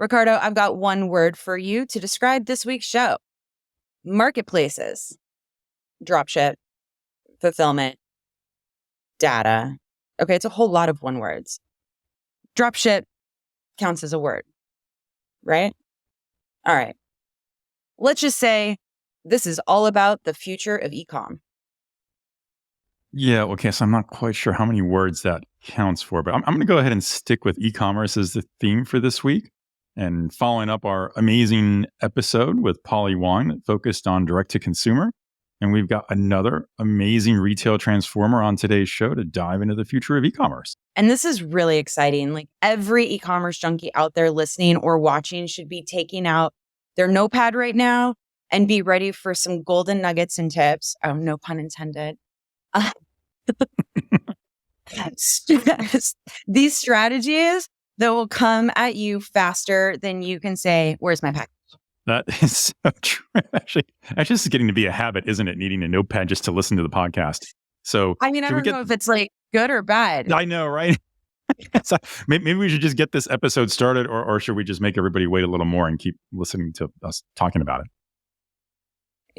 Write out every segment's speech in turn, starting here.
Ricardo, I've got one word for you to describe this week's show. Marketplaces, dropship, fulfillment, data. Okay, it's a whole lot of one words. Dropship counts as a word, right? All right. Let's just say this is all about the future of e-com. Yeah, okay, so I'm not quite sure how many words that counts for, but I'm going to go ahead and stick with e-commerce as the theme for this week. And following up our amazing episode with Polly Wong that focused on direct-to-consumer. And we've got another amazing retail transformer on today's show to dive into the future of e-commerce. And this is really exciting. Like every e-commerce junkie out there listening or watching should be taking out their notepad right now and be ready for some golden nuggets and tips. Oh, no pun intended. These strategies that will come at you faster than you can say, where's my package? That is so true. Actually, this is getting to be a habit, isn't it? Needing a notepad just to listen to the podcast. So, I mean, I don't know if it's like good or bad. I know, right? So maybe we should just get this episode started, or should we just make everybody wait a little more and keep listening to us talking about it?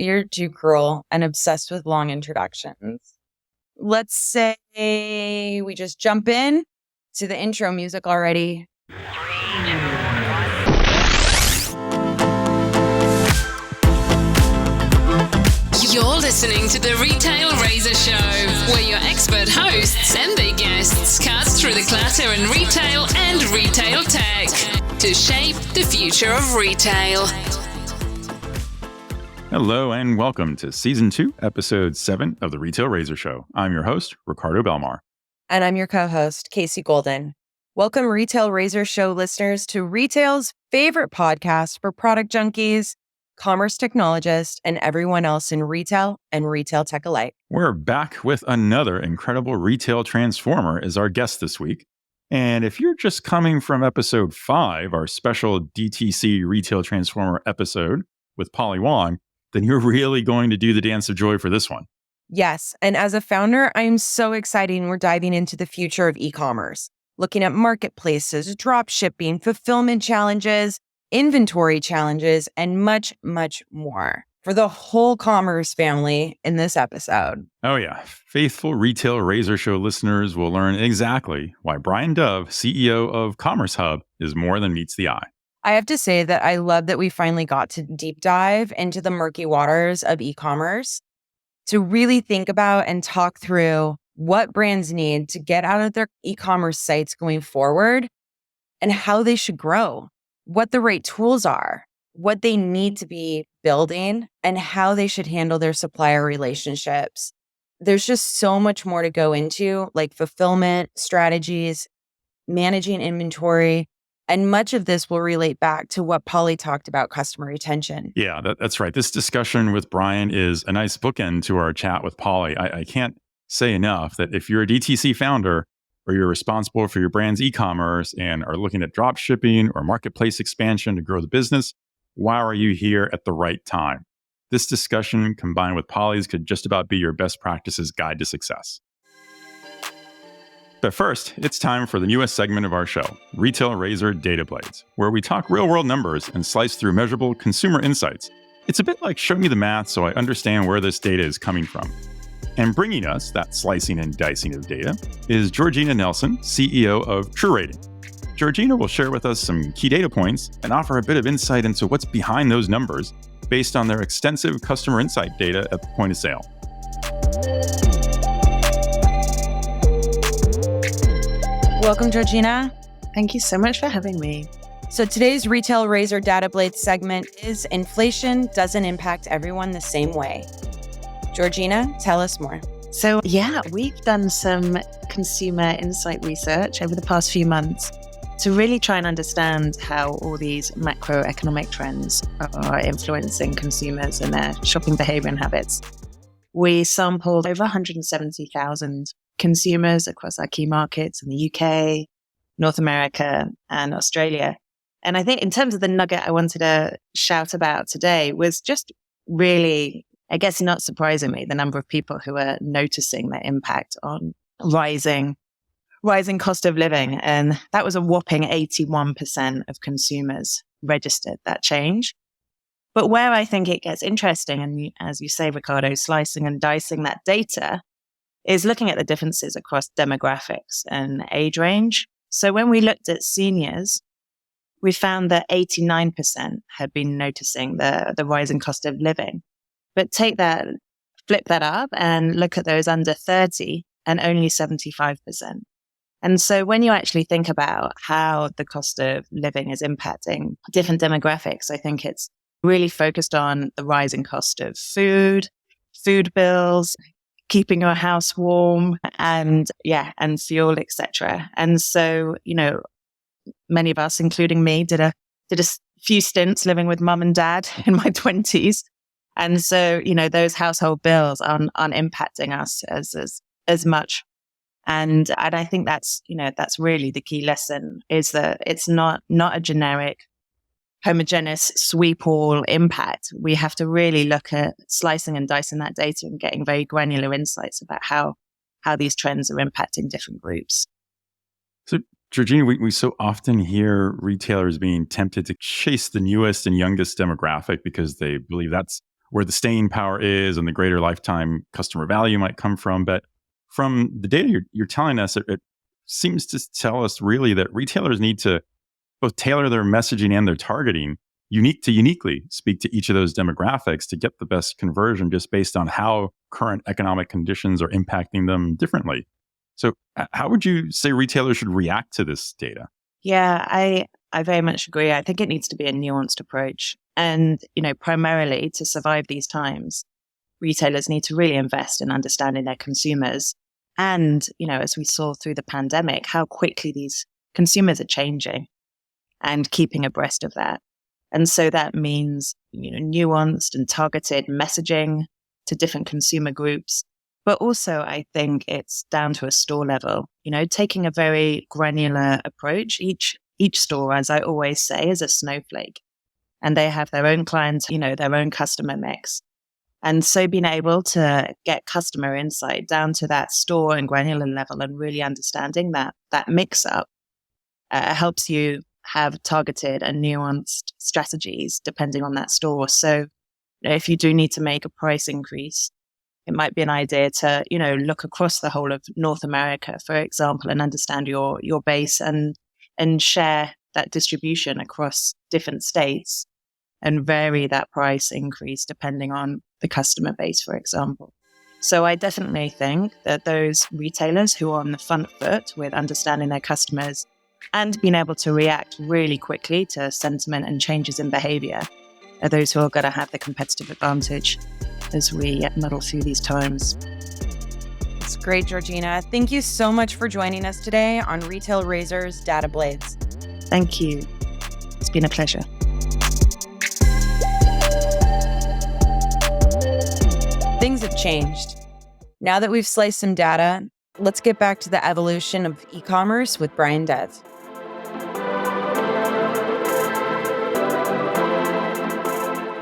You're too cruel and obsessed with long introductions. Let's say we just jump in to the intro music already. You're listening to the Retail Razor Show, where your expert hosts and their guests cut through the clutter in retail and retail tech to shape the future of retail. Hello and welcome to Season 2, Episode 7 of the Retail Razor Show. I'm your host, Ricardo Belmar. And I'm your co-host, Casey Golden. Welcome, Retail Razor Show listeners, to retail's favorite podcast for product junkies, commerce technologists, and everyone else in retail and retail tech alike. We're back with another incredible retail transformer as our guest this week. And if you're just coming from Episode 5, our special DTC Retail Transformer episode with Polly Wong, then you're really going to do the dance of joy for this one. Yes, and as a founder, I'm so excited we're diving into the future of e-commerce, looking at marketplaces, drop shipping, fulfillment challenges, inventory challenges, and much, much more for the whole commerce family in this episode. Oh yeah, faithful Retail Razor Show listeners will learn exactly why Bryan Dove, CEO of CommerceHub, is more than meets the eye. I have to say that I love that we finally got to deep dive into the murky waters of e-commerce to really think about and talk through what brands need to get out of their e-commerce sites going forward and how they should grow, what the right tools are, what they need to be building, and how they should handle their supplier relationships. There's just so much more to go into, like fulfillment strategies, managing inventory, and much of this will relate back to what Polly talked about, customer retention. Yeah, that's right. This discussion with Bryan is a nice bookend to our chat with Polly. I can't say enough that if you're a DTC founder or you're responsible for your brand's e-commerce and are looking at drop shipping or marketplace expansion to grow the business, why are you here at the right time? This discussion combined with Polly's could just about be your best practices guide to success. But first, it's time for the newest segment of our show, Retail Razor Data Blades, where we talk real-world numbers and slice through measurable consumer insights. It's a bit like show me the math so I understand where this data is coming from. And bringing us that slicing and dicing of data is Georgina Nelson, CEO of TruRating. Georgina will share with us some key data points and offer a bit of insight into what's behind those numbers based on their extensive customer insight data at the point of sale. Welcome, Georgina. Thank you so much for having me. So today's Retail Razor Data Blades segment is inflation doesn't impact everyone the same way. Georgina, tell us more. So we've done some consumer insight research over the past few months to really try and understand how all these macroeconomic trends are influencing consumers and their shopping behavior and habits. We sampled over 170,000 consumers across our key markets in the UK, North America, and Australia. And I think in terms of the nugget I wanted to shout about today was just really, I guess not surprisingly, the number of people who are noticing the impact on rising rising cost of living. And that was a whopping 81% of consumers registered that change. But where I think it gets interesting, and as you say, Ricardo, slicing and dicing that data, is looking at the differences across demographics and age range. So when we looked at seniors, we found that 89% had been noticing the rising cost of living. But flip that up and look at those under 30 and only 75%. And so when you actually think about how the cost of living is impacting different demographics, I think it's really focused on the rising cost of food bills, keeping your house warm, and fuel, etc. And so, many of us, including me, did a few stints living with mum and dad in my 20s. And so, those household bills aren't impacting us as much. And I think that's really the key lesson, is that it's not a generic, homogeneous sweep all impact. We have to really look at slicing and dicing that data and getting very granular insights about how these trends are impacting different groups. So, Georgina, we so often hear retailers being tempted to chase the newest and youngest demographic because they believe that's where the staying power is and the greater lifetime customer value might come from. But from the data you're telling us, it seems to tell us really that retailers need to both tailor their messaging and their targeting uniquely speak to each of those demographics to get the best conversion just based on how current economic conditions are impacting them differently. So how would you say retailers should react to this data? Yeah, I very much agree. I think it needs to be a nuanced approach. And, primarily to survive these times, retailers need to really invest in understanding their consumers. And, as we saw through the pandemic, how quickly these consumers are changing and keeping abreast of that. And so that means, nuanced and targeted messaging to different consumer groups. But also, I think it's down to a store level, taking a very granular approach. Each store, as I always say, is a snowflake, and they have their own clients, their own customer mix. And so being able to get customer insight down to that store and granular level and really understanding that mix up helps you have targeted and nuanced strategies depending on that store. So if you do need to make a price increase, it might be an idea to, look across the whole of North America, for example, and understand your base and share that distribution across different states and vary that price increase depending on the customer base, for example. So I definitely think that those retailers who are on the front foot with understanding their customers and being able to react really quickly to sentiment and changes in behavior are those who are going to have the competitive advantage as we muddle through these times. It's great, Georgina. Thank you so much for joining us today on Retail Razor's Data Blades. Thank you. It's been a pleasure. Things have changed. Now that we've sliced some data, let's get back to the evolution of e-commerce with Bryan Dove.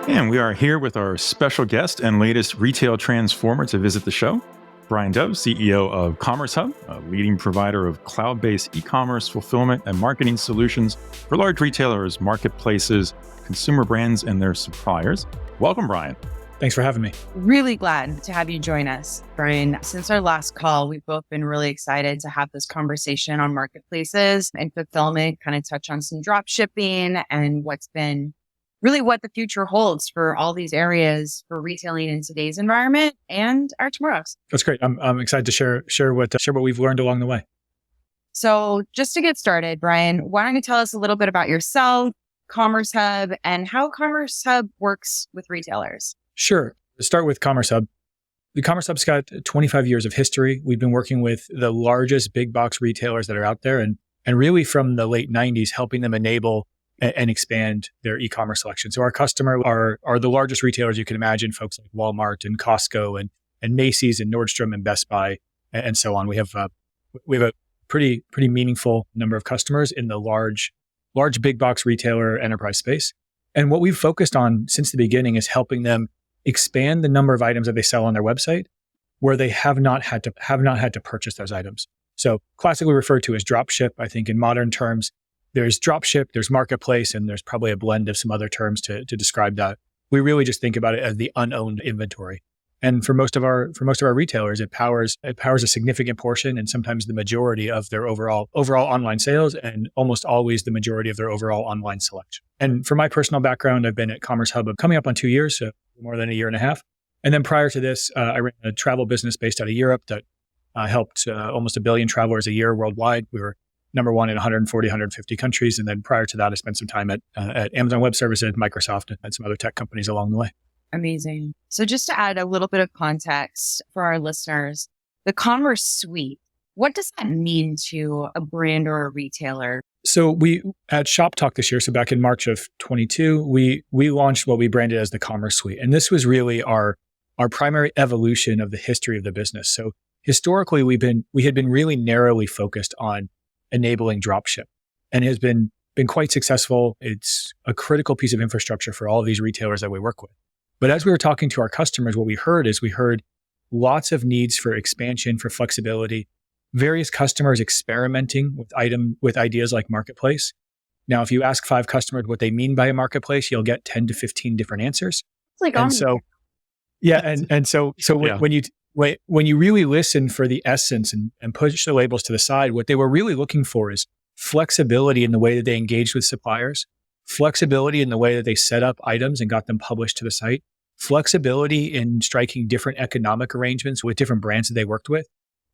And we are here with our special guest and latest retail transformer to visit the show, Bryan Dove, CEO of CommerceHub, a leading provider of cloud-based e-commerce fulfillment and marketing solutions for large retailers, marketplaces, consumer brands, and their suppliers. Welcome, Bryan. Thanks for having me. Really glad to have you join us, Bryan. Since our last call, we've both been really excited to have this conversation on marketplaces and fulfillment, kind of touch on some drop shipping and what the future holds for all these areas for retailing in today's environment and our tomorrow's. That's great. I'm excited to share what we've learned along the way. So just to get started, Bryan, why don't you tell us a little bit about yourself, CommerceHub, and how CommerceHub works with retailers? Sure. Let's start with CommerceHub. The CommerceHub's got 25 years of history. We've been working with the largest big box retailers that are out there and really from the late 90s, helping them enable and expand their e-commerce selection. So our customer are the largest retailers you can imagine, folks like Walmart and Costco and Macy's and Nordstrom and Best Buy and so on. We have a pretty meaningful number of customers in the large big box retailer enterprise space. And what we've focused on since the beginning is helping them expand the number of items that they sell on their website where they have not had to purchase those items. So classically referred to as dropship. I think in modern terms, there's dropship, there's marketplace, and there's probably a blend of some other terms to describe that. We really just think about it as the unowned inventory. And for most of our retailers, it powers a significant portion and sometimes the majority of their overall online sales, and almost always the majority of their overall online selection. And for my personal background, I've been at CommerceHub coming up on 2 years, so more than a year and a half. And then prior to this, I ran a travel business based out of Europe that helped almost 1 billion travelers a year worldwide. We were number one in 140, 150 countries. And then prior to that, I spent some time at Amazon Web Services, Microsoft, and some other tech companies along the way. Amazing. So just to add a little bit of context for our listeners, the Commerce Suite, what does that mean to a brand or a retailer? So we at Shop Talk this year, so back in March of 22, we launched what we branded as the Commerce Suite. And this was really our primary evolution of the history of the business. So historically, we had been really narrowly focused on enabling dropship, and it has been quite successful. It's a critical piece of infrastructure for all of these retailers that we work with. But as we were talking to our customers, what we heard lots of needs for expansion, for flexibility, various customers experimenting with ideas like marketplace. Now, if you ask 5 customers what they mean by a marketplace, you'll get 10 to 15 different answers. It's like, and so, yeah, and so yeah. When you really listen for the essence and push the labels to the side, what they were really looking for is flexibility in the way that they engaged with suppliers, flexibility in the way that they set up items and got them published to the site, flexibility in striking different economic arrangements with different brands that they worked with.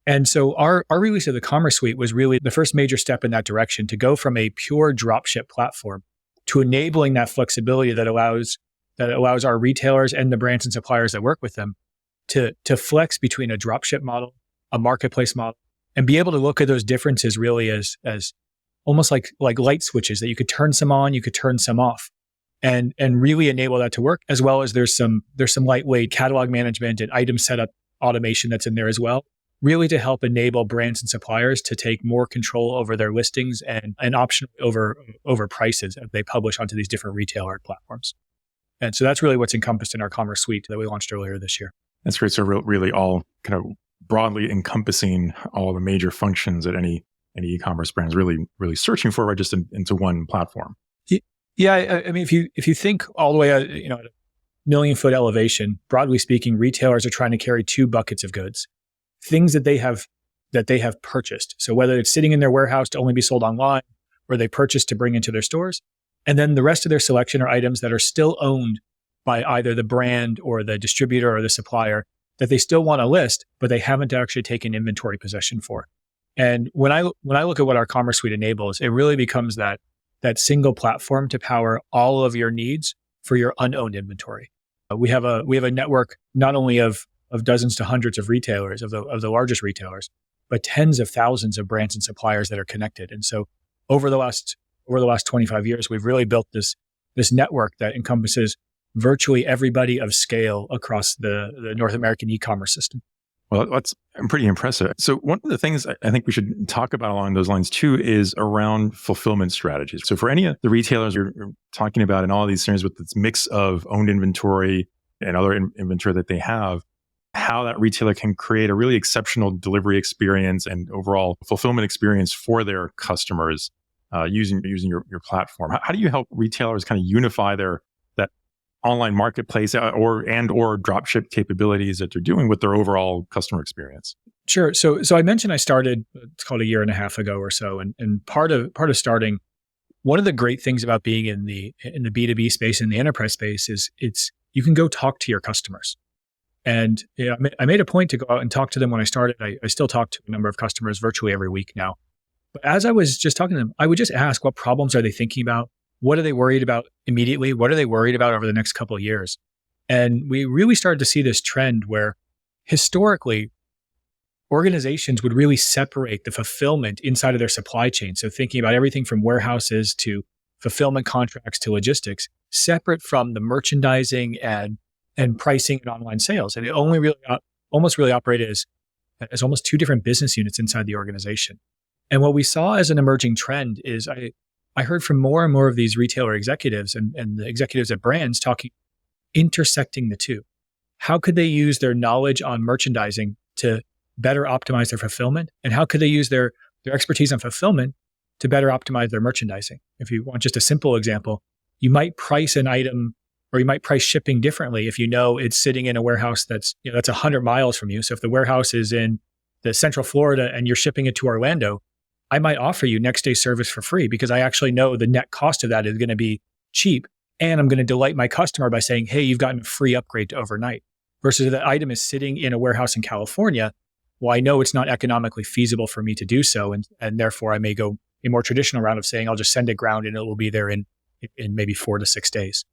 And so our release of the Commerce Suite was really the first major step in that direction, to go from a pure dropship platform to enabling that flexibility that allows our retailers and the brands and suppliers that work with them to flex between a dropship model, a marketplace model, and be able to look at those differences really as almost like light switches that you could turn some on, you could turn some off, and really enable that to work. As well as there's some lightweight catalog management and item setup automation that's in there as well, really to help enable brands and suppliers to take more control over their listings and option over prices as they publish onto these different retailer platforms. And so that's really what's encompassed in our Commerce Suite that we launched earlier this year. That's great. So really all kind of broadly encompassing all the major functions that any e-commerce brand is really searching for, right, just into one platform. Yeah, I mean, if you think all the way at a million-foot elevation, broadly speaking, retailers are trying to carry 2 buckets of goods, things that they have purchased. So whether it's sitting in their warehouse to only be sold online, or they purchased to bring into their stores, and then the rest of their selection are items that are still owned by either the brand or the distributor or the supplier that they still want to list, but they haven't actually taken inventory possession for. And when I look at what our Commerce Suite enables, it really becomes that single platform to power all of your needs for your unowned inventory. We have a network not only of dozens to hundreds of retailers, of the largest retailers, but tens of thousands of brands and suppliers that are connected. And so over the last 25 years, we've really built this network that encompasses virtually everybody of scale across the North American e-commerce system. Well, that's pretty impressive. So one of the things I think we should talk about along those lines too is around fulfillment strategies. So for any of the retailers you're talking about in all of these scenarios with this mix of owned inventory and other inventory that they have, how that retailer can create a really exceptional delivery experience and overall fulfillment experience for their customers using your platform. How do you help retailers kind of unify that online marketplace or dropship capabilities that they're doing with their overall customer experience? Sure. So I mentioned I started, it's called a year and a half ago or so, and part of starting, one of the great things about being in the B2B space, in the enterprise space, is you can go talk to your customers. And I made a point to go out and talk to them when I started. I still talk to a number of customers virtually every week now. But as I was just talking to them, I would just ask, what problems are they thinking about? What are they worried about immediately? What are they worried about over the next couple of years? And we really started to see this trend where historically, organizations would really separate the fulfillment inside of their supply chain. So thinking about everything from warehouses to fulfillment contracts to logistics, separate from the merchandising and pricing and online sales. And it only really almost operated as almost 2 different business units inside the organization. And what we saw as an emerging trend is I heard from more and more of these retailer executives and the executives at brands intersecting the two. How could they use their knowledge on merchandising to better optimize their fulfillment? And how could they use their expertise on fulfillment to better optimize their merchandising? If you want just a simple example, you might price an item or you might price shipping differently if you know it's sitting in a warehouse that's 100 miles from you. So if the warehouse is in the Central Florida and you're shipping it to Orlando, I might offer you next day service for free because I actually know the net cost of that is going to be cheap. And I'm going to delight my customer by saying, hey, you've gotten a free upgrade to overnight. Versus if the item is sitting in a warehouse in California, well, I know it's not economically feasible for me to do so. And therefore I may go a more traditional route of saying, I'll just send it ground and it will be there in maybe 4 to 6 days.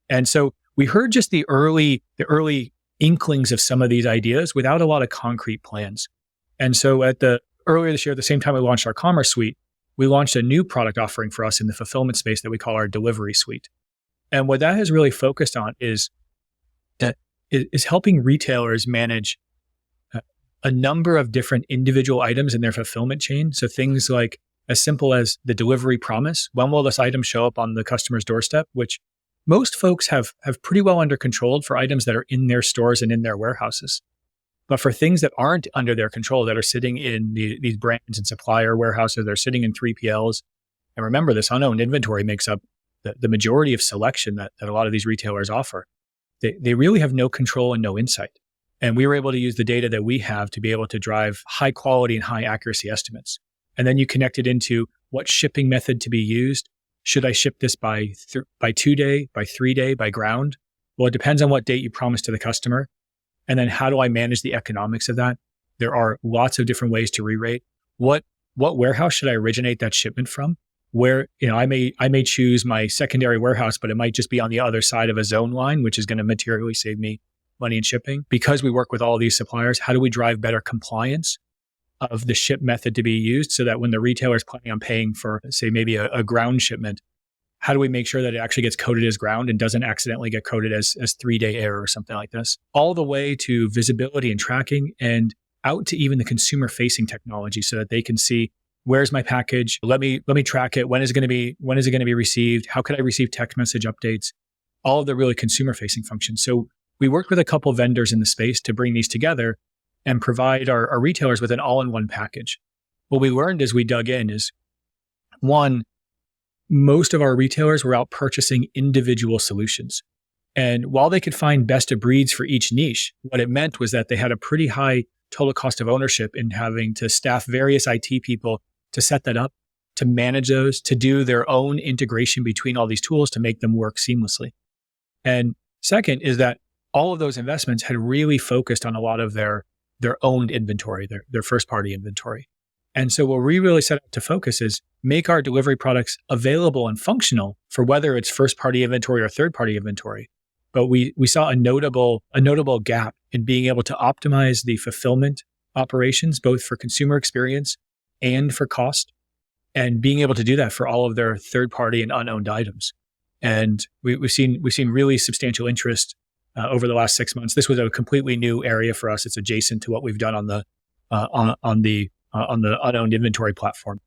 And so we heard just the early inklings of some of these ideas without a lot of concrete plans. And so earlier this year, at the same time we launched our commerce suite, we launched a new product offering for us in the fulfillment space that we call our delivery suite. And what that has really focused on is helping retailers manage a number of different individual items in their fulfillment chain. So things like as simple as the delivery promise. When will this item show up on the customer's doorstep? Which most folks have pretty well under control for items that are in their stores and in their warehouses. But for things that aren't under their control, that are sitting in these brands and supplier warehouses, they're sitting in 3PLs. And remember, this unowned inventory makes up the majority of selection that a lot of these retailers offer. They really have no control and no insight. And we were able to use the data that we have to be able to drive high quality and high accuracy estimates. And then you connect it into what shipping method to be used. Should I ship this by 2 day, by 3 day, by ground? Well, it depends on what date you promise to the customer. And then how do I manage the economics of that? There are lots of different ways to re-rate. What warehouse should I originate that shipment from? Where, I may choose my secondary warehouse, but it might just be on the other side of a zone line, which is going to materially save me money in shipping. Because we work with all these suppliers, how do we drive better compliance of the ship method to be used so that when the retailer is planning on paying for, say, maybe a ground shipment, how do we make sure that it actually gets coded as ground and doesn't accidentally get coded as 3-day error or something like this? All the way to visibility and tracking and out to even the consumer facing technology so that they can see, where's my package? Let me track it. When is it going to be received? How could I receive text message updates? All of the really consumer facing functions. So we worked with a couple vendors in the space to bring these together and provide our retailers with an all-in-one package. What we learned as we dug in is, one, most of our retailers were out purchasing individual solutions. And while they could find best of breeds for each niche, what it meant was that they had a pretty high total cost of ownership in having to staff various IT people to set that up, to manage those, to do their own integration between all these tools to make them work seamlessly. And second is that all of those investments had really focused on a lot of their owned inventory, their first party inventory. And so what we really set out to focus is make our delivery products available and functional for whether it's first party inventory or third party inventory. But we saw a notable gap in being able to optimize the fulfillment operations, both for consumer experience and for cost, and being able to do that for all of their third party and unowned items. And we've seen really substantial interest over the last 6 months. This was a completely new area for us. It's adjacent to what we've done on the unowned inventory platform.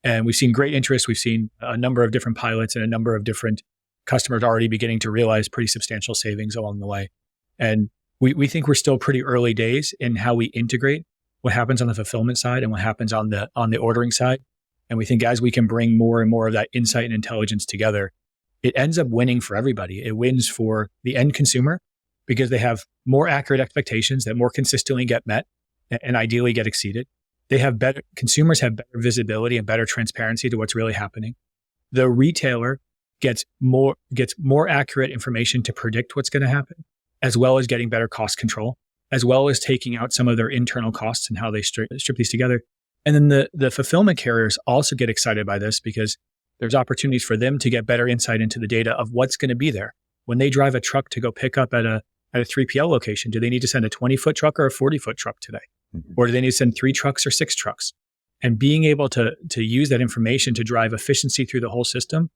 And we've seen great interest. We've seen a number of different pilots and a number of different customers already beginning to realize pretty substantial savings along the way. And we think we're still pretty early days in how we integrate what happens on the fulfillment side and what happens on the ordering side. And we think as we can bring more and more of that insight and intelligence together, it ends up winning for everybody. It wins for the end consumer because they have more accurate expectations that more consistently get met and ideally get exceeded. Consumers have better visibility and better transparency to what's really happening. The retailer gets more accurate information to predict what's going to happen, as well as getting better cost control, as well as taking out some of their internal costs and how they strip these together. And then the fulfillment carriers also get excited by this because there's opportunities for them to get better insight into the data of what's going to be there. When they drive a truck to go pick up at a 3PL location, do they need to send a 20-foot truck or a 40-foot truck today? Mm-hmm. Or do they need to send 3 trucks or 6 trucks? And being able to use that information to drive efficiency through the whole system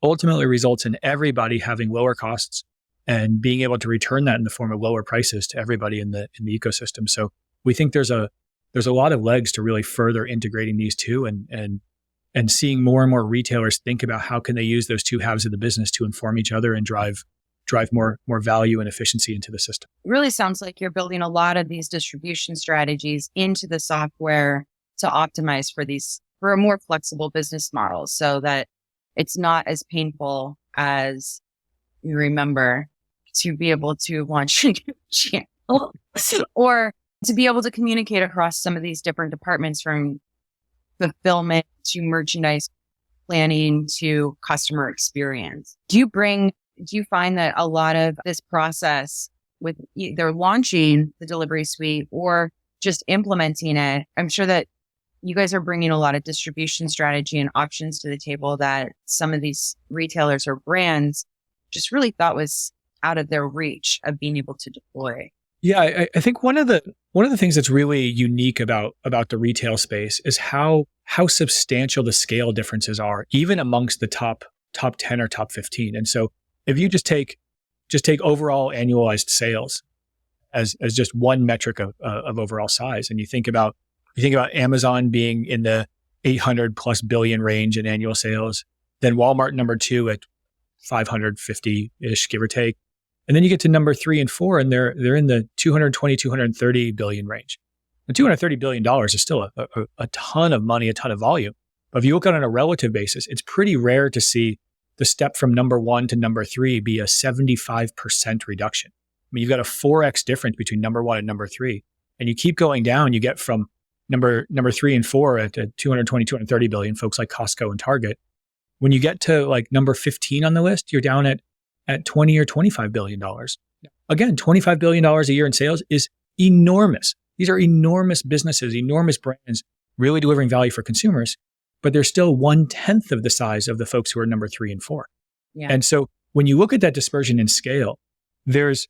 ultimately results in everybody having lower costs and being able to return that in the form of lower prices to everybody in the ecosystem. So we think there's a lot of legs to really further integrating these two and seeing more and more retailers think about how can they use those two halves of the business to inform each other and drive drive more value and efficiency into the system. It really sounds like you're building a lot of these distribution strategies into the software to optimize for a more flexible business model so that it's not as painful as you remember to be able to launch a new channel or to be able to communicate across some of these different departments from fulfillment to merchandise planning to customer experience. Do you find that a lot of this process with either launching the delivery suite or just implementing it, I'm sure that you guys are bringing a lot of distribution strategy and options to the table that some of these retailers or brands just really thought was out of their reach of being able to deploy. Yeah, I think one of the things that's really unique about the retail space is how substantial the scale differences are, even amongst the top 10 or top 15. And so if you just take overall annualized sales as just one metric of overall size, and you think about Amazon being in the 800 plus billion range in annual sales, then Walmart number 2 at 550-ish, give or take. And then you get to number 3 and 4, and they're in the 220, 230 billion range. The $230 billion is still a ton of money, a ton of volume. But if you look at it on a relative basis, it's pretty rare to see the step from number 1 to number 3 be a 75% reduction. I mean, you've got a 4x difference between number 1 and number 3. And you keep going down, you get from number 3 and 4 at 220, 230 billion, folks like Costco and Target. When you get to like number 15 on the list, you're down at $20 or $25 billion. Again, $25 billion a year in sales is enormous. These are enormous businesses, enormous brands, really delivering value for consumers, but they're still 1/10 of the size of the folks who are number 3 and 4. Yeah. And so when you look at that dispersion in scale, there's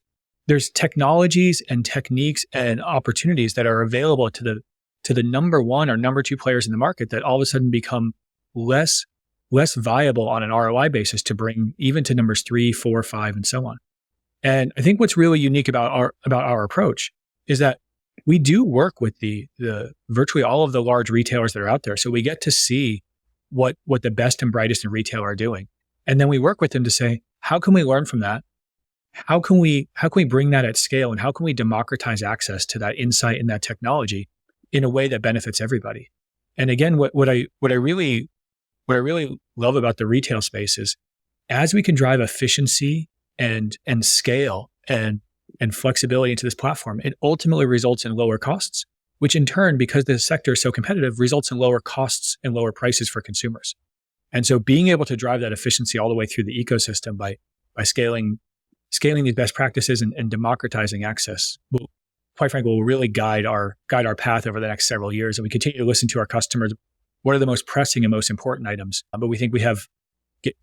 technologies and techniques and opportunities that are available to the number 1 or number 2 players in the market that all of a sudden become less viable on an ROI basis to bring even to numbers 3, 4, 5, and so on. And I think what's really unique about our approach is that we do work with the virtually all of the large retailers that are out there. So we get to see what the best and brightest in retail are doing. And then we work with them to say, how can we learn from that? How can we bring that at scale? And how can we democratize access to that insight and that technology in a way that benefits everybody? And again, what I really love about the retail space is as we can drive efficiency and scale and flexibility into this platform, it ultimately results in lower costs, which in turn, because the sector is so competitive, results in lower costs and lower prices for consumers. And so being able to drive that efficiency all the way through the ecosystem by scaling these best practices and democratizing access will, quite frankly, will really guide our path over the next several years. And we continue to listen to our customers. What are the most pressing and most important items? But we think we have,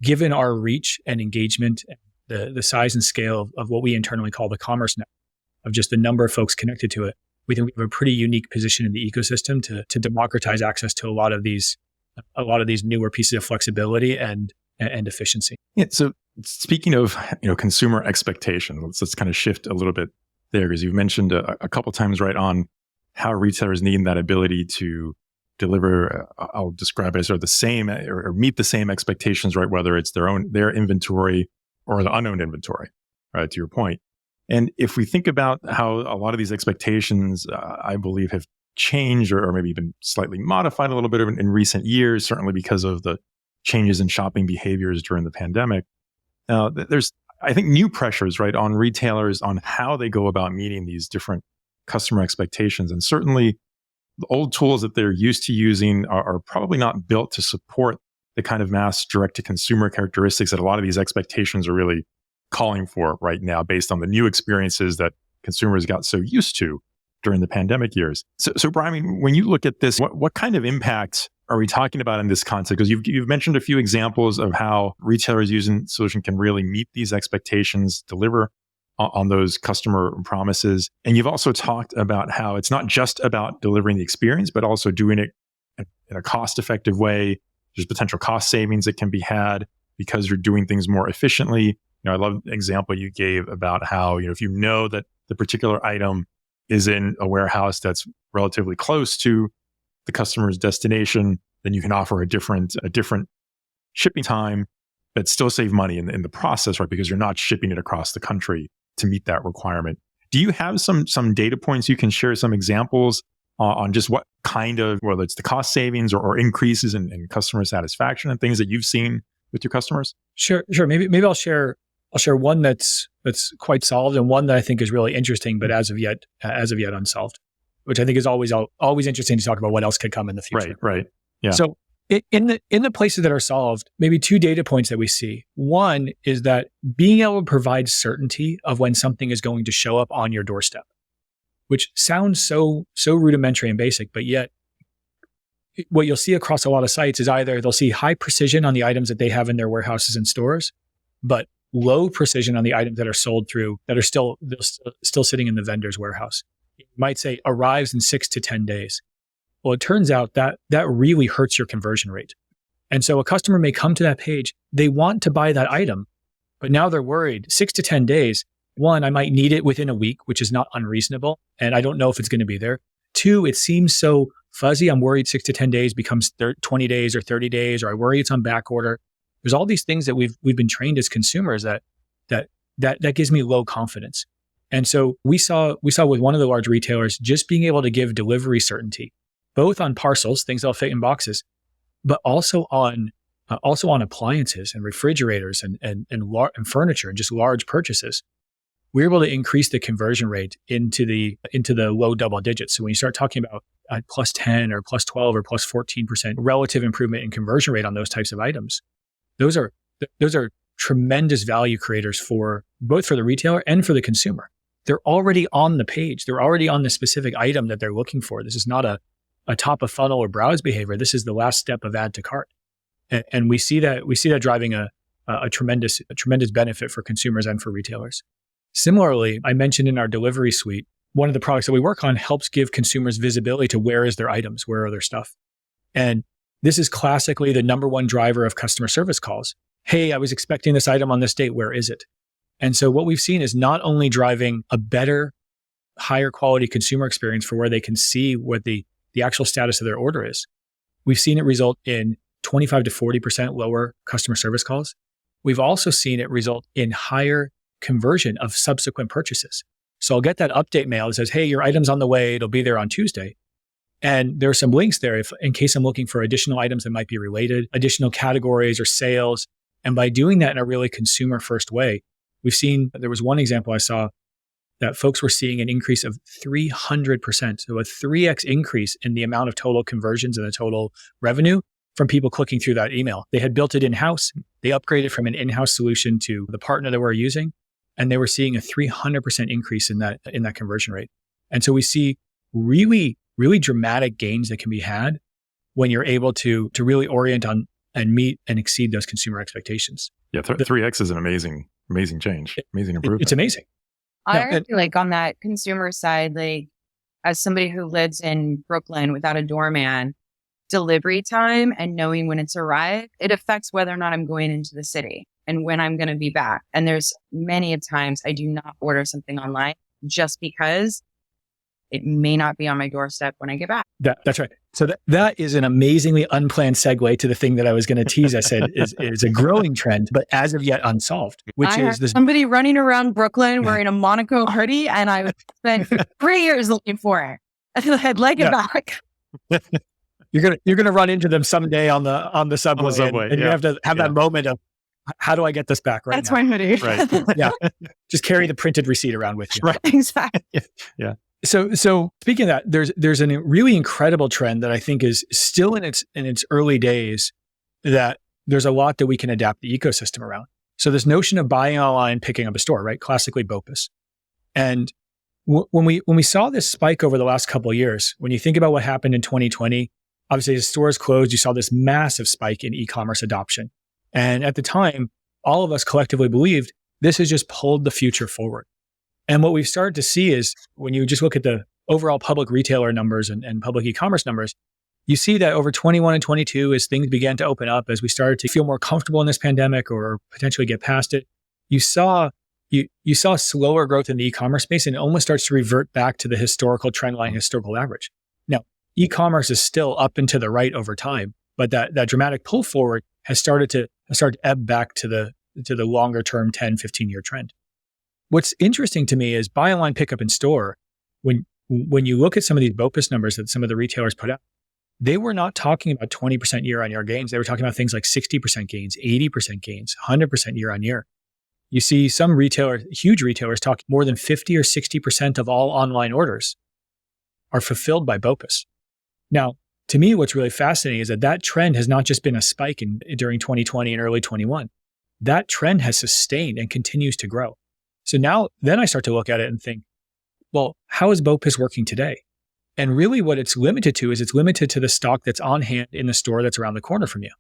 given our reach and engagement, the size and scale of what we internally call the commerce network, of just the number of folks connected to it, we think we have a pretty unique position in the ecosystem to democratize access to a lot of these newer pieces of flexibility and efficiency. Yeah. So speaking of consumer expectation, let's kind of shift a little bit there, because you've mentioned a couple times right on how retailers need that ability to deliver, I'll describe it as sort of the same or meet the same expectations, right? Whether it's their inventory or the unowned inventory, right? To your point. And if we think about how a lot of these expectations, I believe, have changed or maybe even slightly modified a little bit in recent years, certainly because of the changes in shopping behaviors during the pandemic. There's, I think, new pressures, right, on retailers on how they go about meeting these different customer expectations. And certainly the old tools that they're used to using are probably not built to support the kind of mass direct-to-consumer characteristics that a lot of these expectations are really calling for right now, based on the new experiences that consumers got so used to during the pandemic years. So Bryan, I mean, when you look at this, what kind of impact are we talking about in this context? Because you've mentioned a few examples of how retailers using the solution can really meet these expectations, deliver on those customer promises. And you've also talked about how it's not just about delivering the experience, but also doing it in a cost-effective way. There's potential cost savings that can be had because you're doing things more efficiently. I love the example you gave about how, if you know that the particular item is in a warehouse that's relatively close to the customer's destination, then you can offer a different shipping time but still save money in the process, right? Because you're not shipping it across the country to meet that requirement. Do you have some data points you can share, some examples on just what kind of, whether it's the cost savings or increases in customer satisfaction and things that you've seen with your customers? Sure. Maybe I'll share one that's quite solved and one that I think is really interesting, but as of yet unsolved, which I think is always interesting to talk about what else could come in the future. Right. Yeah. So in the places that are solved, maybe two data points that we see. One is that being able to provide certainty of when something is going to show up on your doorstep, which sounds so rudimentary and basic, but yet what you'll see across a lot of sites is either they'll see high precision on the items that they have in their warehouses and stores, but low precision on the items that are sold through that are still sitting in the vendor's warehouse. You might say arrives in 6 to 10 days. Well, it turns out that really hurts your conversion rate. And so a customer may come to that page, they want to buy that item, but now they're worried 6 to 10 days. One, I might need it within a week, which is not unreasonable, and I don't know if it's going to be there. Two, it seems so fuzzy. I'm worried 6 to 10 days becomes 20 days or 30 days, or I worry it's on back order. There's all these things that we've been trained as consumers that gives me low confidence. And so we saw with one of the large retailers just being able to give delivery certainty, both on parcels, things that'll fit in boxes, but also on appliances and refrigerators and furniture and just large purchases. We're able to increase the conversion rate into the low double digits. So when you start talking about plus 10 or plus 12 or plus 14% relative improvement in conversion rate on those types of items, those are tremendous value creators for both for the retailer and for the consumer. They're already on the page. They're already on the specific item that they're looking for. This is not a top of funnel or browse behavior. This is the last step of add to cart. And we see that driving a tremendous benefit for consumers and for retailers. Similarly, I mentioned in our delivery suite, one of the products that we work on helps give consumers visibility to where is their items, where are their stuff. And this is classically the number one driver of customer service calls. Hey, I was expecting this item on this date. Where is it? And so what we've seen is not only driving a better, higher quality consumer experience for where they can see what the actual status of their order is. We've seen it result in 25 to 40% lower customer service calls. We've also seen it result in higher conversion of subsequent purchases. So I'll get that update mail that says, hey, your item's on the way. It'll be there on Tuesday. And there are some links there in case I'm looking for additional items that might be related, additional categories or sales. And by doing that in a really consumer first way, we've seen, there was one example I saw that folks were seeing an increase of 300%. So a 3x increase in the amount of total conversions and the total revenue from people clicking through that email. They had built it in-house. They upgraded from an in-house solution to the partner that we're using. And they were seeing a 300% increase in that conversion rate. And so we see really, really dramatic gains that can be had when you're able to really orient on and meet and exceed those consumer expectations. Yeah, 3x is an amazing change, amazing improvement. It's amazing. I like on that consumer side, like as somebody who lives in Brooklyn without a doorman, delivery time and knowing when it's arrived, it affects whether or not I'm going into the city and when I'm going to be back. And there's many times I do not order something online just because it may not be on my doorstep when I get back. That's right. So that is an amazingly unplanned segue to the thing that I was going to tease. I said is a growing trend, but as of yet unsolved, which is this somebody running around Brooklyn wearing a Monaco hoodie, and I spent 3 years looking for it. I'd like it back. You're gonna run into them someday on the subway, and you have to have that moment of, how do I get this back right That's now? my hoodie. Right. Yeah. Just carry the printed receipt around with you. Right. Exactly. Yeah. So speaking of that, there's a really incredible trend that I think is still in its early days, that there's a lot that we can adapt the ecosystem around. So this notion of buying online, picking up a store, right? Classically BOPUS. And when we saw this spike over the last couple of years, when you think about what happened in 2020, obviously as stores closed, you saw this massive spike in e-commerce adoption. And at the time, all of us collectively believed this has just pulled the future forward. And what we've started to see is when you just look at the overall public retailer numbers and public e-commerce numbers, you see that over 21 and 22, as things began to open up, as we started to feel more comfortable in this pandemic or potentially get past it, you saw slower growth in the e-commerce space, and it almost starts to revert back to the historical trend line, historical average. Now, e-commerce is still up and to the right over time, but that dramatic pull forward has started start to ebb back to the longer term 10, 15-year trend. What's interesting to me is buy online, pick up in store. When you look at some of these BOPUS numbers that some of the retailers put out, they were not talking about 20% year-on-year gains. They were talking about things like 60% gains, 80% gains, 100% year-on-year. You see some retailers, huge retailers, talk more than 50 or 60% of all online orders are fulfilled by BOPUS. Now, to me, what's really fascinating is that trend has not just been a spike during 2020 and early 21. That trend has sustained and continues to grow. So then I start to look at it and think, well, how is BOPUS working today? And really what it's limited to is it's limited to the stock that's on hand in the store that's around the corner from you.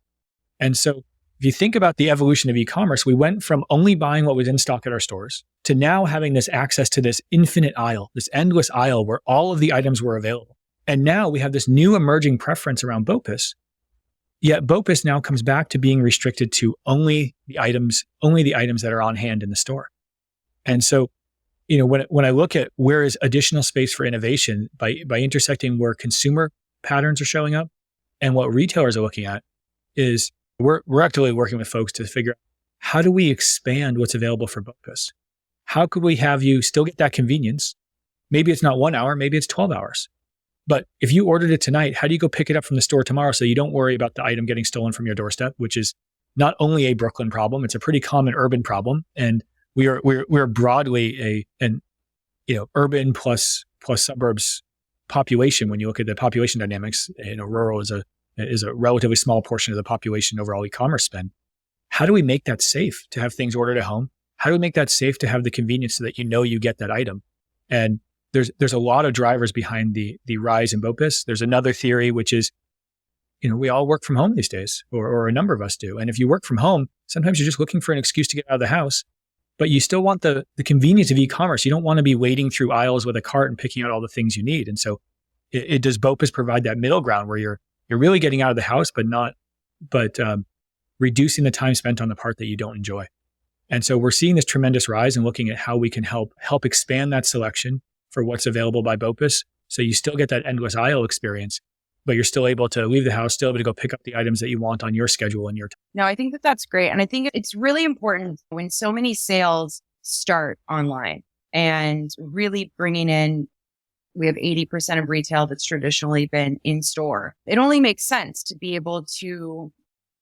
And so if you think about the evolution of e-commerce, we went from only buying what was in stock at our stores to now having this access to this infinite aisle, this endless aisle where all of the items were available. And now we have this new emerging preference around BOPUS. Yet BOPUS now comes back to being restricted to only the items that are on hand in the store. And so, when I look at where is additional space for innovation by intersecting where consumer patterns are showing up and what retailers are looking at is we're actively working with folks to figure out how do we expand what's available for BOPUS? How could we have you still get that convenience? Maybe it's not 1 hour, maybe it's 12 hours. But if you ordered it tonight, how do you go pick it up from the store tomorrow so you don't worry about the item getting stolen from your doorstep, which is not only a Brooklyn problem, it's a pretty common urban problem. And we're broadly an urban plus suburbs population. When you look at the population dynamics, rural is a relatively small portion of the population overall e-commerce spend. How do we make that safe to have things ordered at home? How do we make that safe to have the convenience so that you get that item? And there's a lot of drivers behind the rise in BOPUS. There's another theory, which is, we all work from home these days, or a number of us do. And if you work from home, sometimes you're just looking for an excuse to get out of the house, but you still want the convenience of e-commerce. You don't want to be wading through aisles with a cart and picking out all the things you need. And so it does BOPUS provide that middle ground where you're really getting out of the house, but reducing the time spent on the part that you don't enjoy. And so we're seeing this tremendous rise and looking at how we can help expand that selection for what's available by BOPUS. So you still get that endless aisle experience, but you're still able to leave the house, still able to go pick up the items that you want on your schedule and your time. No, I think that's great. And I think it's really important when so many sales start online and really bringing in, we have 80% of retail that's traditionally been in store. It only makes sense to be able to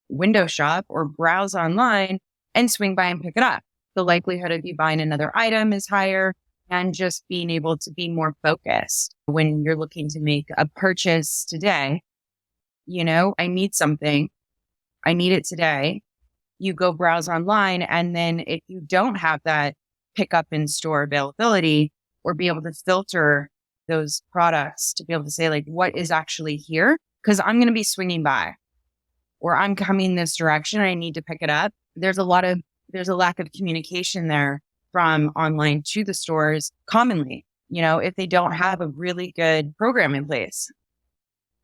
window shop or browse online and swing by and pick it up. The likelihood of you buying another item is higher, and just being able to be more focused when you're looking to make a purchase today. I need something. I need it today. You go browse online. And then if you don't have that pick up in store availability or be able to filter those products to be able to say like, what is actually here? Because I'm going to be swinging by or I'm coming this direction. I need to pick it up. There's a lack of communication there from online to the stores commonly, if they don't have a really good program in place.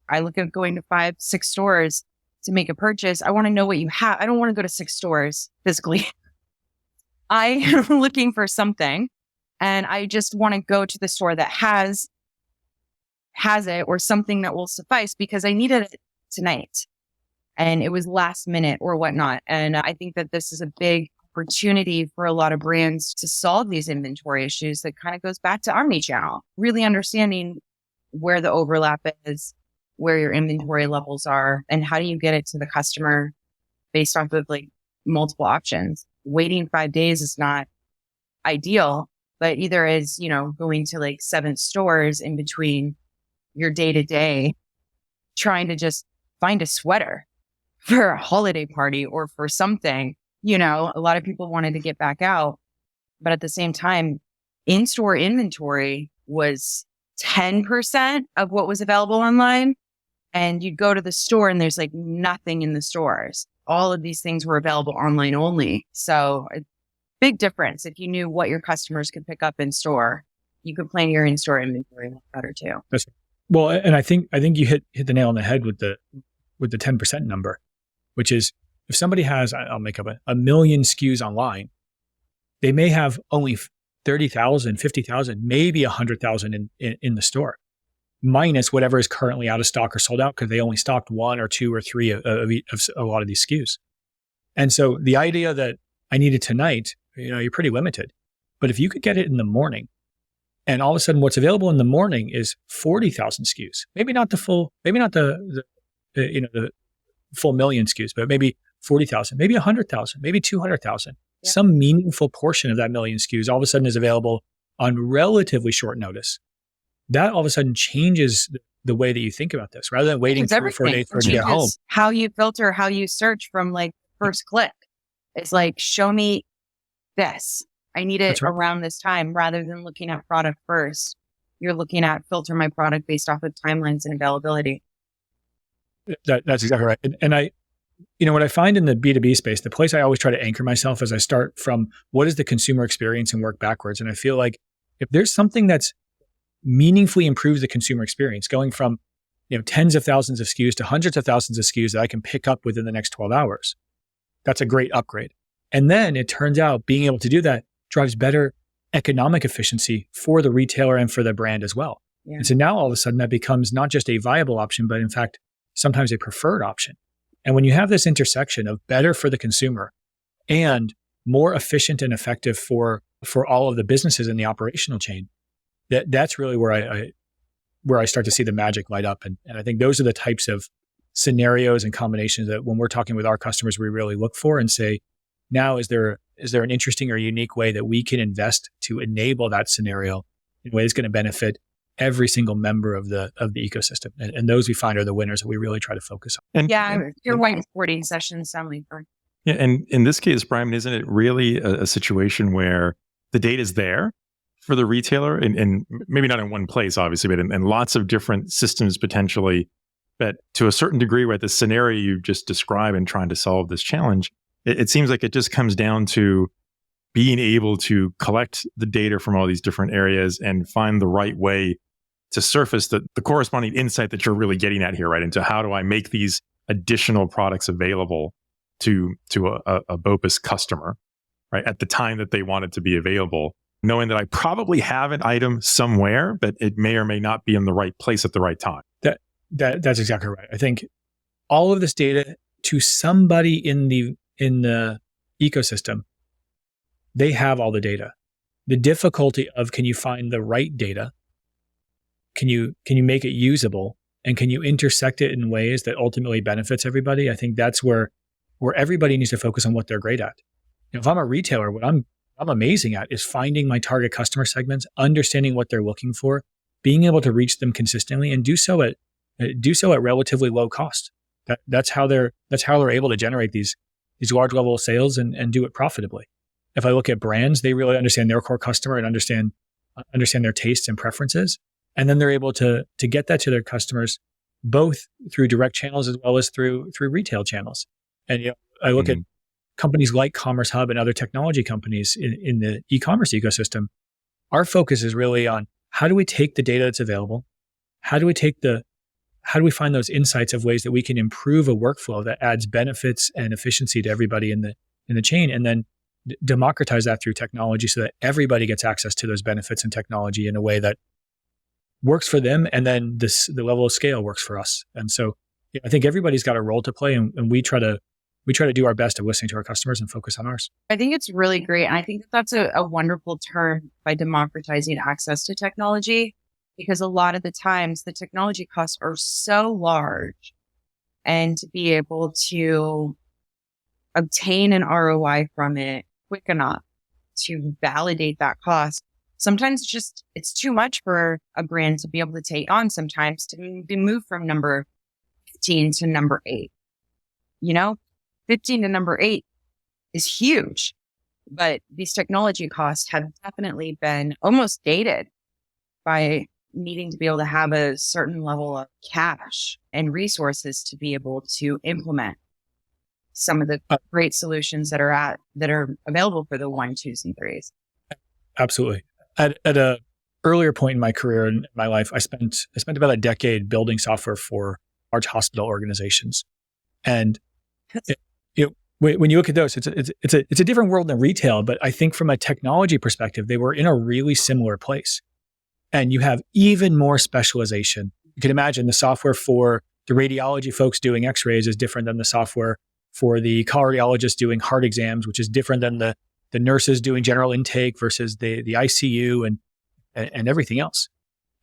I look at going to 5, 6 stores to make a purchase. I want to know what you have. I don't want to go to 6 stores physically. I am looking for something and I just want to go to the store that has it or something that will suffice because I needed it tonight and it was last minute or whatnot. And I think that this is a big opportunity for a lot of brands to solve these inventory issues that kind of goes back to omnichannel, really understanding where the overlap is, where your inventory levels are, and how do you get it to the customer based off of like multiple options. Waiting 5 days is not ideal, but either is, going to like 7 stores in between your day to day, trying to just find a sweater for a holiday party or for something. A lot of people wanted to get back out, but at the same time, in-store inventory was 10% of what was available online. And you'd go to the store and there's like nothing in the stores. All of these things were available online only. So a big difference. If you knew what your customers could pick up in store, you could plan your in-store inventory better too. That's right. Well, and I think you hit the nail on the head with the 10% number, which is, if somebody has, I'll make up a million SKUs online, they may have only 30,000, 50,000, maybe 100,000 in the store, minus whatever is currently out of stock or sold out because they only stocked 1 or 2 or 3 of a lot of these SKUs. And so the idea that I need it tonight, you're pretty limited. But if you could get it in the morning, and all of a sudden what's available in the morning is 40,000 SKUs, maybe not the full, maybe not the full million SKUs, but maybe 40,000, maybe 100,000, maybe 200,000. Yeah. Some meaningful portion of that million SKUs all of a sudden is available on relatively short notice. That all of a sudden changes the way that you think about this, rather than waiting 3 or 4 days for it to get home. How you filter, how you search from like first click. It's like, show me this. I need it around this time, rather than looking at product first. You're looking at filter my product based off of timelines and availability. That's exactly right. And I, what I find in the B2B space, the place I always try to anchor myself is I start from what is the consumer experience and work backwards. And I feel like if there's something that's meaningfully improves the consumer experience, going from tens of thousands of SKUs to hundreds of thousands of SKUs that I can pick up within the next 12 hours, that's a great upgrade. And then it turns out being able to do that drives better economic efficiency for the retailer and for the brand as well. Yeah. And so now all of a sudden that becomes not just a viable option, but in fact, sometimes a preferred option. And when you have this intersection of better for the consumer and more efficient and effective for all of the businesses in the operational chain, that's really where I start to see the magic light up. And I think those are the types of scenarios and combinations that when we're talking with our customers, we really look for and say, now, is there an interesting or unique way that we can invest to enable that scenario in a way that's going to benefit every single member of the ecosystem? And those we find are the winners that we really try to focus on. Your whiteboarding sessions sound like fun. Yeah, and in this case, Bryan, isn't it really a situation where the data is there for the retailer, and maybe not in one place, obviously, but in lots of different systems potentially, but to a certain degree, right, the scenario you just described and trying to solve this challenge, it seems like it just comes down to being able to collect the data from all these different areas and find the right way to surface the corresponding insight that you're really getting at here, right? Into how do I make these additional products available to a BOPUS customer, right, at the time that they want it to be available, knowing that I probably have an item somewhere, but it may or may not be in the right place at the right time. That's exactly right. I think all of this data to somebody in the ecosystem, they have all the data. The difficulty of, can you find the right data? Can you make it usable? And can you intersect it in ways that ultimately benefits everybody? I think that's where everybody needs to focus on what they're great at. If I'm a retailer, what I'm amazing at is finding my target customer segments, understanding what they're looking for, being able to reach them consistently, and do so at relatively low cost. That's how they're able to generate these large level of sales and do it profitably. If I look at brands, they really understand their core customer and understand their tastes and preferences. And then they're able to get that to their customers, both through direct channels as well as through retail channels. And I look at companies like CommerceHub and other technology companies in the e-commerce ecosystem. Our focus is really on how do we take the data that's available? How do we find those insights of ways that we can improve a workflow that adds benefits and efficiency to everybody in the chain, and then democratize that through technology so that everybody gets access to those benefits and technology in a way that works for them, and then the level of scale works for us. And so I think everybody's got a role to play, and we try to do our best at listening to our customers and focus on ours. I think it's really great. And I think that's a wonderful term, by democratizing access to technology, because a lot of the times the technology costs are so large, and to be able to obtain an ROI from it quick enough to validate that cost, sometimes it's too much for a brand to be able to take on, sometimes to be moved from number 15 to number 8. 15 to number 8 is huge, but these technology costs have definitely been almost dated by needing to be able to have a certain level of cash and resources to be able to implement some of the great solutions that are available for the 1, 2s, and 3s. Absolutely. At a earlier point in my career and my life, I spent about a decade building software for large hospital organizations. And when you look at those, it's a different world than retail, but I think from a technology perspective, they were in a really similar place. And you have even more specialization. You can imagine the software for the radiology folks doing x-rays is different than the software for the cardiologist doing heart exams, which is different than the nurses doing general intake versus the ICU and everything else.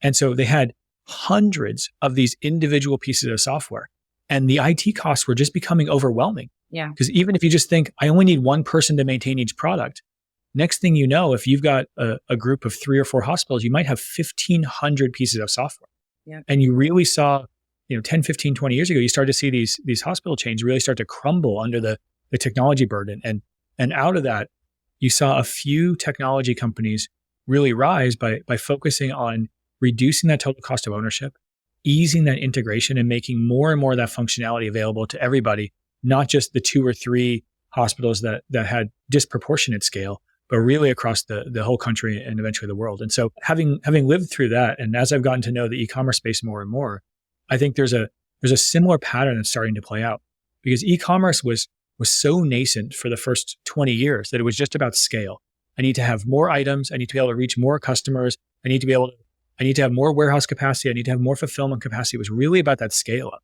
And so they had hundreds of these individual pieces of software, and the IT costs were just becoming overwhelming. Yeah. Because even if you just think, I only need one person to maintain each product, next thing you know, if you've got a group of 3 or 4 hospitals, you might have 1,500 pieces of software. Yeah. And you really saw, 10, 15, 20 years ago, you started to see these hospital chains really start to crumble under the technology burden. And out of that, you saw a few technology companies really rise by focusing on reducing that total cost of ownership, easing that integration, and making more and more of that functionality available to everybody, not just the 2 or 3 hospitals that had disproportionate scale, but really across the whole country and eventually the world. And so having lived through that, and as I've gotten to know the e-commerce space more and more, I think there's a similar pattern that's starting to play out, because e-commerce was so nascent for the first 20 years that it was just about scale. I need to have more items. I need to be able to reach more customers. I need to have more warehouse capacity. I need to have more fulfillment capacity. It was really about that scale up.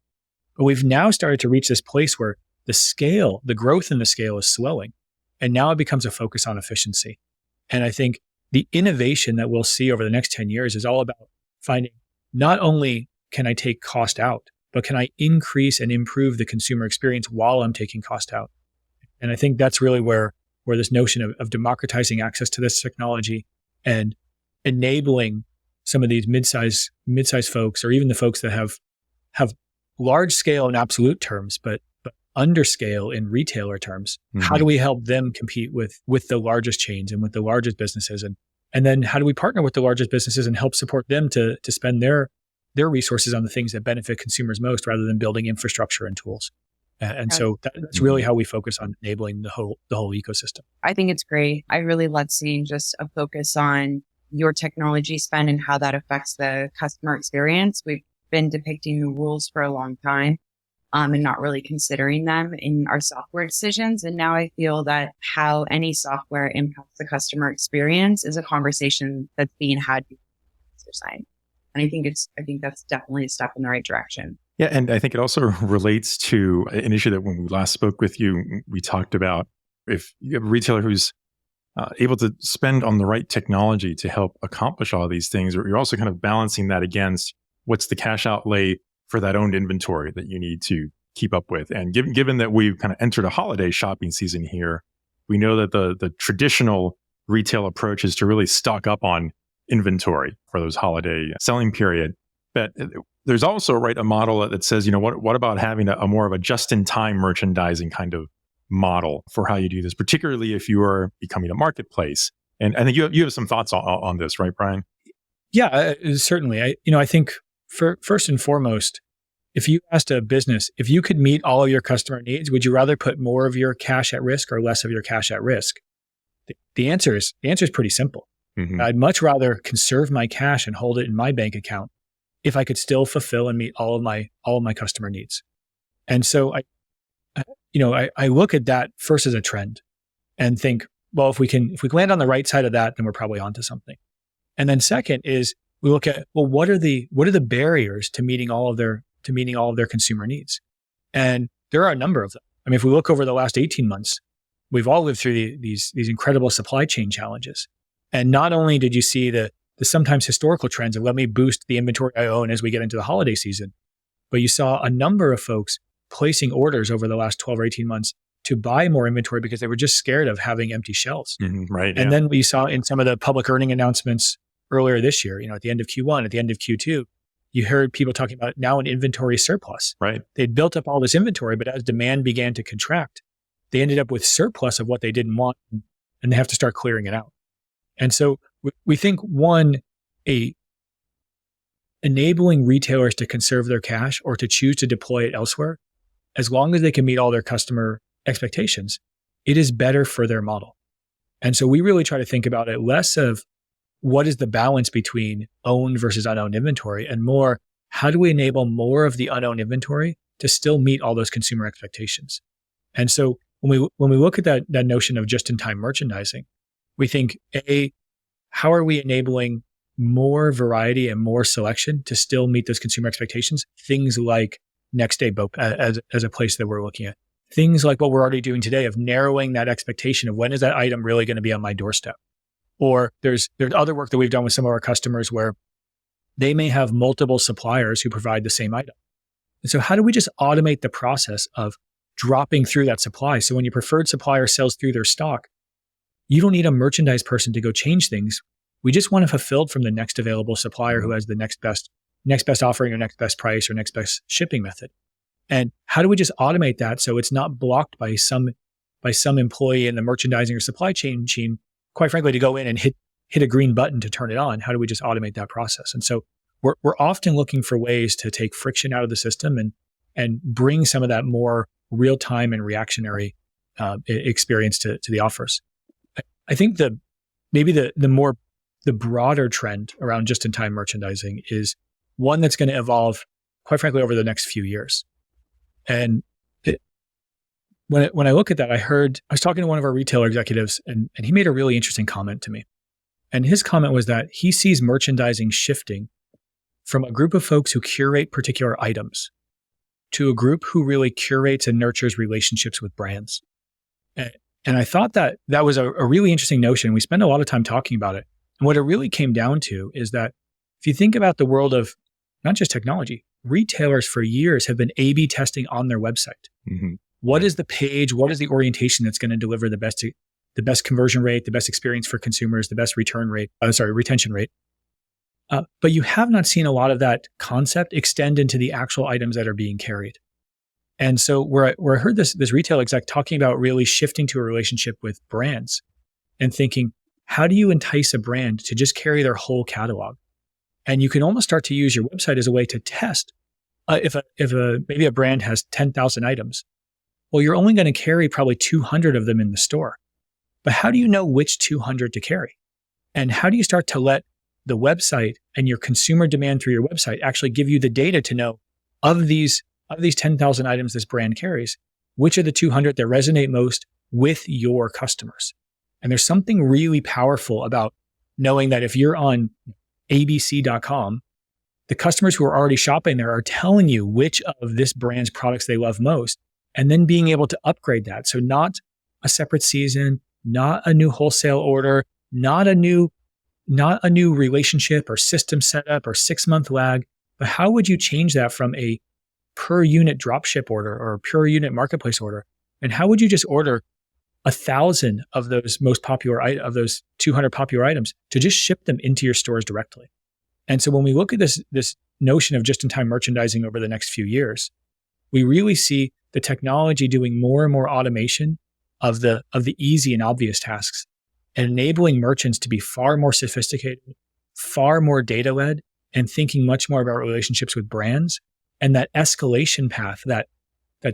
But we've now started to reach this place where the growth in the scale is slowing. And now it becomes a focus on efficiency. And I think the innovation that we'll see over the next 10 years is all about finding, not only can I take cost out, but can I increase and improve the consumer experience while I'm taking cost out? And I think that's really where this notion of democratizing access to this technology and enabling some of these mid-size folks, or even the folks that have large scale in absolute terms, but under scale in retailer terms. Mm-hmm. How do we help them compete with the largest chains and with the largest businesses? And then how do we partner with the largest businesses and help support them to spend their resources on the things that benefit consumers most, rather than building infrastructure and tools? And so that's really how we focus on enabling the whole ecosystem. I think it's great. I really love seeing just a focus on your technology spend and how that affects the customer experience. We've been depicting the rules for a long time, and not really considering them in our software decisions. And now I feel that how any software impacts the customer experience is a conversation that's being had on the user side. And I think that's definitely a step in the right direction. Yeah. And I think it also relates to an issue that when we last spoke with you, we talked about, if you have a retailer who's able to spend on the right technology to help accomplish all of these things, or you're also kind of balancing that against what's the cash outlay for that owned inventory that you need to keep up with. And given that we've kind of entered a holiday shopping season here, we know that the traditional retail approach is to really stock up on inventory for those holiday selling period. But there's also a model that says, what about having a more of a just-in-time merchandising kind of model for how you do this, particularly if you are becoming a marketplace? And I think you have some thoughts on this, right, Bryan? Yeah, certainly. I think first and foremost, if you asked a business, if you could meet all of your customer needs, would you rather put more of your cash at risk or less of your cash at risk? The answer is pretty simple. Mm-hmm. I'd much rather conserve my cash and hold it in my bank account if I could still fulfill and meet all of my customer needs. And so I look at that first as a trend and think, well, if we can land on the right side of that, then we're probably onto something. And then second is we look at, well, what are the barriers to meeting all of their consumer needs? And there are a number of them. I mean, if we look over the last 18 months, we've all lived through these incredible supply chain challenges. And not only did you see the sometimes historical trends of let me boost the inventory I own as we get into the holiday season, but you saw a number of folks placing orders over the last 12 or 18 months to buy more inventory because they were just scared of having empty shelves. Mm-hmm, right. And then we saw in some of the public earning announcements earlier this year, at the end of Q1, at the end of Q2, you heard people talking about now an inventory surplus. Right. They'd built up all this inventory, but as demand began to contract, they ended up with surplus of what they didn't want, and they have to start clearing it out. And so we think, one, enabling retailers to conserve their cash or to choose to deploy it elsewhere, as long as they can meet all their customer expectations, it is better for their model. And so we really try to think about it less of what is the balance between owned versus unowned inventory, and more, how do we enable more of the unowned inventory to still meet all those consumer expectations? And so when we look at that notion of just-in-time merchandising, we think, how are we enabling more variety and more selection to still meet those consumer expectations? Things like next day BOP as a place that we're looking at. things like what we're already doing today of narrowing that expectation of when is that item really going to be on my doorstep. Or there's other work that we've done with some of our customers where they may have multiple suppliers who provide the same item. And so how do we just automate the process of dropping through that supply? So when your preferred supplier sells through their stock, you don't need a merchandise person to go change things. We just want it fulfilled from the next available supplier who has the next best offering or next best price or next best shipping method. And how do we just automate that so it's not blocked by some employee in the merchandising or supply chain machine, quite frankly, to go in and hit a green button to turn it on? How do we just automate that process? And so we're often looking for ways to take friction out of the system and bring some of that more real-time and reactionary experience to the offers. I think the broader trend around just-in-time merchandising is one that's going to evolve, quite frankly, over the next few years. And when I look at that, I was talking to one of our retailer executives, and he made a really interesting comment to me. And his comment was that he sees merchandising shifting from a group of folks who curate particular items to a group who really curates and nurtures relationships with brands. And I thought that was a really interesting notion. We spend a lot of time talking about it. And what it really came down to is that if you think about the world of not just technology, retailers for years have been A/B testing on their website. Mm-hmm. What is the page? What is the orientation that's going to deliver the best conversion rate, the best experience for consumers, the best retention rate? But you have not seen a lot of that concept extend into the actual items that are being carried. And so where I heard this retail exec talking about really shifting to a relationship with brands and thinking, how do you entice a brand to just carry their whole catalog? And you can almost start to use your website as a way to test. If maybe a brand has 10,000 items, well, you're only going to carry probably 200 of them in the store. But how do you know which 200 to carry? And how do you start to let the website and your consumer demand through your website actually give you the data to know of these 10,000 items this brand carries, which are the 200 that resonate most with your customers? And there's something really powerful about knowing that if you're on abc.com, the customers who are already shopping there are telling you which of this brand's products they love most, and then being able to upgrade that. So not a separate season, not a new wholesale order, not a new relationship or system setup or 6-month lag, but how would you change that from a per unit dropship order or a per unit marketplace order? And how would you just order 1,000 of those of those 200 popular items to just ship them into your stores directly? And so when we look at this notion of just-in-time merchandising over the next few years, we really see the technology doing more and more automation of the easy and obvious tasks, and enabling merchants to be far more sophisticated, far more data-led, and thinking much more about relationships with brands, and that escalation path that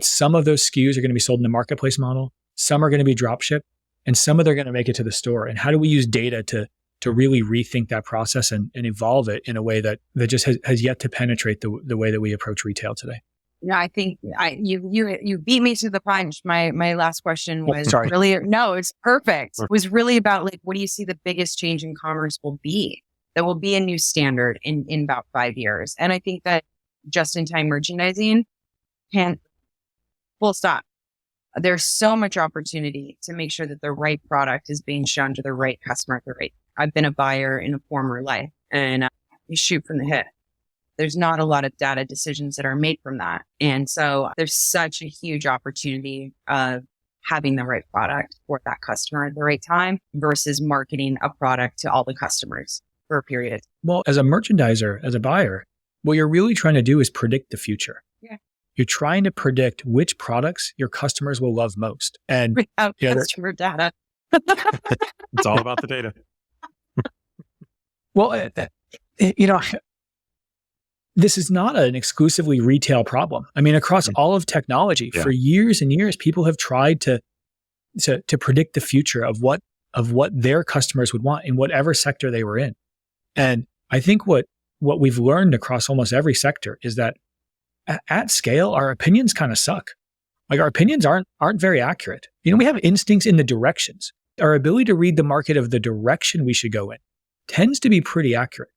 some of those SKUs are going to be sold in the marketplace model, some are going to be dropship, and some of them are going to make it to the store. And how do we use data to really rethink that process and evolve it in a way that just has yet to penetrate the way that we approach retail today? No, I think you beat me to the punch. My last question was it's perfect. It was really about what do you see the biggest change in commerce will be? That will be a new standard in about 5 years. And I think that just-in-time merchandising full stop. There's so much opportunity to make sure that the right product is being shown to the right customer at the right. I've been a buyer in a former life, and you shoot from the hip. There's not a lot of data decisions that are made from that. And so there's such a huge opportunity of having the right product for that customer at the right time versus marketing a product to all the customers for a period. Well, as a merchandiser, as a buyer, what you're really trying to do is predict the future. Yeah. You're trying to predict which products your customers will love most. And without customer data. It's all about the data. Well, this is not an exclusively retail problem. I mean, across all of technology, for years and years, people have tried to predict the future of what their customers would want in whatever sector they were in. And I think what we've learned across almost every sector is that at scale, our opinions kind of suck. Our opinions aren't very accurate. We have instincts in the directions. Our ability to read the market of the direction we should go in tends to be pretty accurate.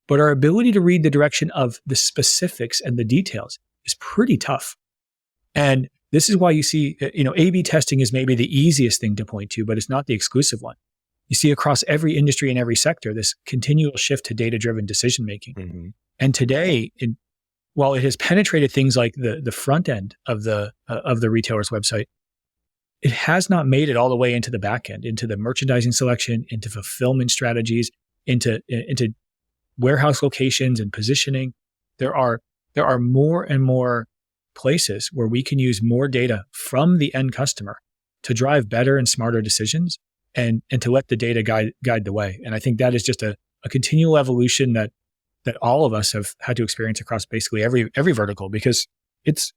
But our ability to read the direction of the specifics and the details is pretty tough. And This is why you see, A/B testing is maybe the easiest thing to point to, but it's not the exclusive one. You see across every industry and every sector, this continual shift to data-driven decision-making. Mm-hmm. And today, while it has penetrated things like the front end of the retailer's website, it has not made it all the way into the back end, into the merchandising selection, into fulfillment strategies, into warehouse locations and positioning. There are more and more places where we can use more data from the end customer to drive better and smarter decisions and to let the data guide the way. And I think that is just a continual evolution that all of us have had to experience across basically every vertical, because it's,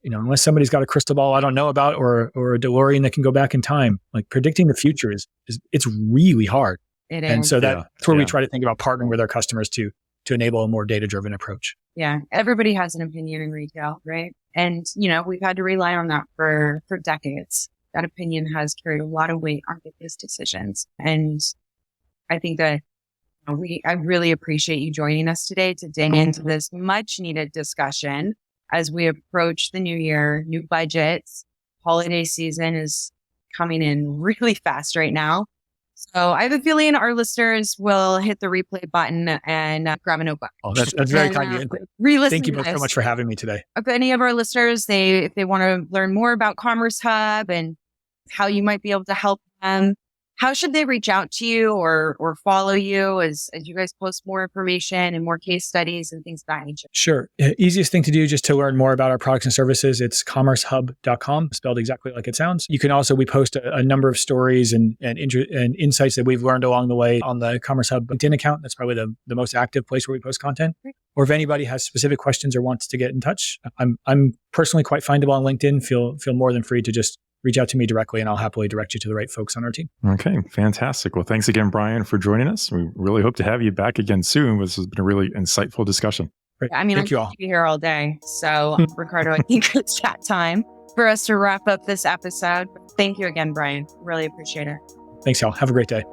unless somebody's got a crystal ball I don't know about or a DeLorean that can go back in time, like predicting the future it's really hard. It is. And so that's where we try to think about partnering with our customers to enable a more data-driven approach. Yeah. Everybody has an opinion in retail, right? And, we've had to rely on that for decades. That opinion has carried a lot of weight on business decisions. And I think that I really appreciate you joining us today to dig into this much needed discussion as we approach the new year, new budgets. Holiday season is coming in really fast right now. So I have a feeling our listeners will hit the replay button and grab a notebook. Oh, that's very kind of you. Re-listen Thank you to both so much for having me today. If any of our listeners, if they want to learn more about CommerceHub and how you might be able to help them, how should they reach out to you or follow you as you guys post more information and more case studies and things of that nature? Sure. Easiest thing to do just to learn more about our products and services, it's commercehub.com, spelled exactly like it sounds. You can also, we post a number of stories and insights that we've learned along the way on the CommerceHub LinkedIn account. That's probably the most active place where we post content. Great. Or if anybody has specific questions or wants to get in touch, I'm personally quite findable on LinkedIn. Feel more than free to just reach out to me directly and I'll happily direct you to the right folks on our team. Okay, fantastic. Well, thanks again, Bryan, for joining us. We really hope to have you back again soon. This has been a really insightful discussion. Great. I mean, Thank you all. Be here all day. So, Ricardo, I think it's chat time for us to wrap up this episode. Thank you again, Bryan. Really appreciate it. Thanks, y'all. Have a great day.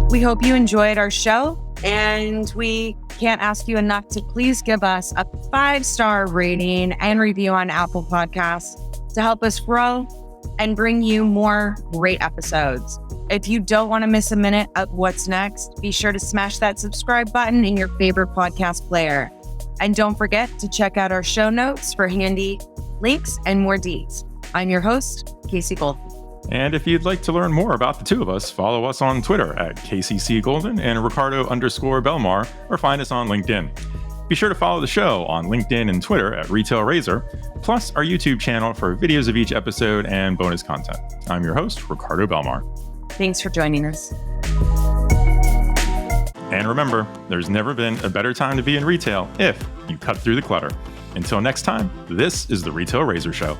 We hope you enjoyed our show, and we can't ask you enough to please give us a 5-star rating and review on Apple Podcasts to help us grow and bring you more great episodes. If you don't want to miss a minute of what's next, be sure to smash that subscribe button in your favorite podcast player. And don't forget to check out our show notes for handy links and more deets. I'm your host, Casey Golden. And if you'd like to learn more about the two of us, follow us on Twitter at KCC and Ricardo_Belmar, or find us on LinkedIn. Be sure to follow the show on LinkedIn and Twitter at Retail Razor, plus our YouTube channel for videos of each episode and bonus content. I'm your host, Ricardo Belmar. Thanks for joining us. And remember, there's never been a better time to be in retail if you cut through the clutter. Until next time, this is the Retail Razor Show.